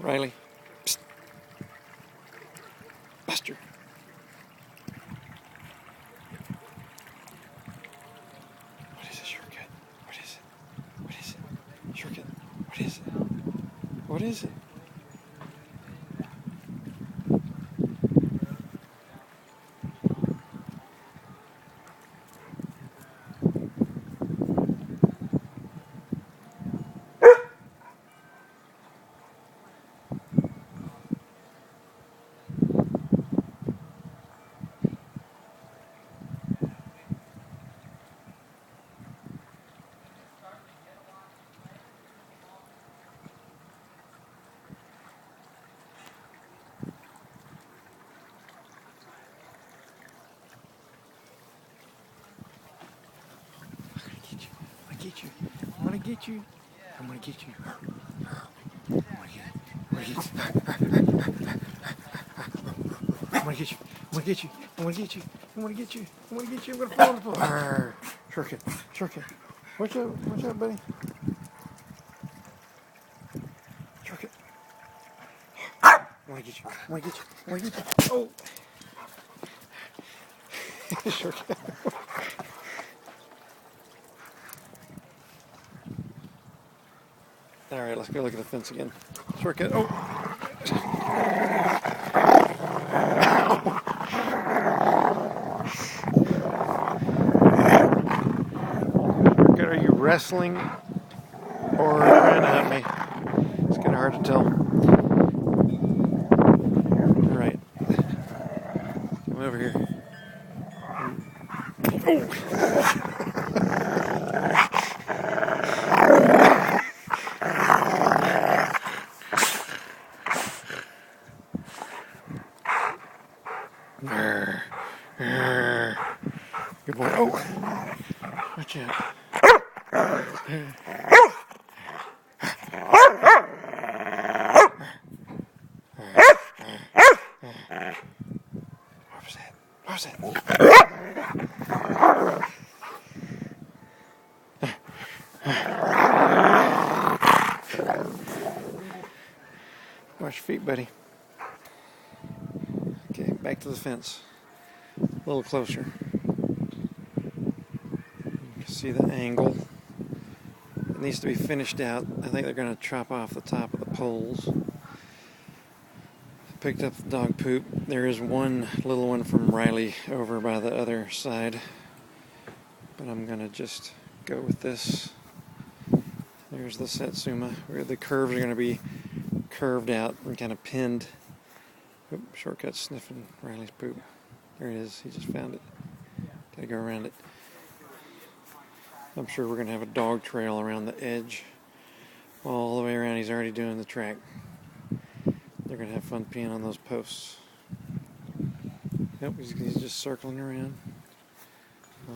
Riley. Psst. Buster. What is it, Shortcut? What is it? What is it? Shortcut. What is it? What is it? I'm gonna get you. I'm gonna get you. I'm gonna get you. I'm gonna get you. I'm gonna get you. I'm gonna get you. I'm gonna get you. I'm gonna get you. I'm gonna pull it. Shortcut. Shortcut. Watch out. Watch out, buddy. Shortcut. I'm gonna get you. I'm gonna get you. I'm gonna get you. Oh. Shortcut. All right, let's go look at the fence again. Shortcut. Oh. Shortcut, are you wrestling or trying to hunt me? It's kind of hard to tell. All right. Come over here. Oh. Good boy. Oh, watch out. What was that? What was that? Watch your feet, buddy. Okay, back to the fence. A little closer. You can see the angle. It needs to be finished out. I think they're going to chop off the top of the poles. Picked up the dog poop. There is one little one from Riley over by the other side. But I'm going to just go with this. There's the Satsuma, where the curves are going to be curved out and kind of pinned. Oop, Shortcut sniffing Riley's poop. There it is. He just found it. Gotta go around it. I'm sure we're going to have a dog trail around the edge. All the way around. He's already doing the track. They're going to have fun peeing on those posts. Yep, he's just circling around.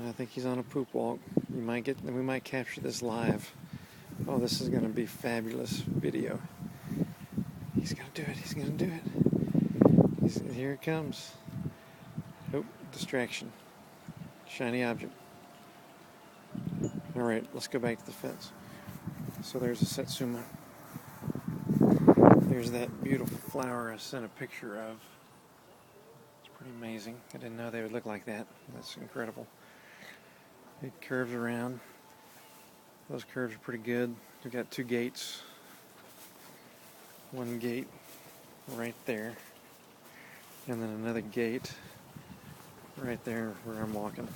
I think he's on a poop walk. We might capture this live. Oh, this is going to be fabulous video. He's going to do it. He's going to do it. Here it comes. Oh, distraction. Shiny object. All right, let's go back to the fence. So there's a Satsuma. There's that beautiful flower I sent a picture of. It's pretty amazing. I didn't know they would look like that. That's incredible. It curves around. Those curves are pretty good. We've got two gates. One gate right there. And then another gate right there where I'm walking.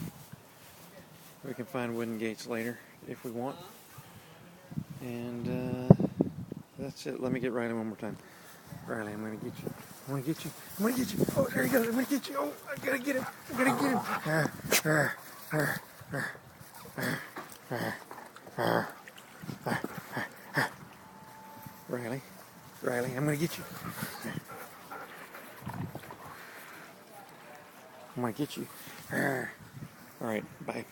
We can find wooden gates later if we want. And that's it. Let me get Riley one more time. Riley, I'm going to get you. I'm going to get you. I'm going to get you. Oh, there he goes. I'm going to get you. Oh, I got to get him. I'm going to get him. Riley, I'm going to get you. I'm going to get you. All right, bye.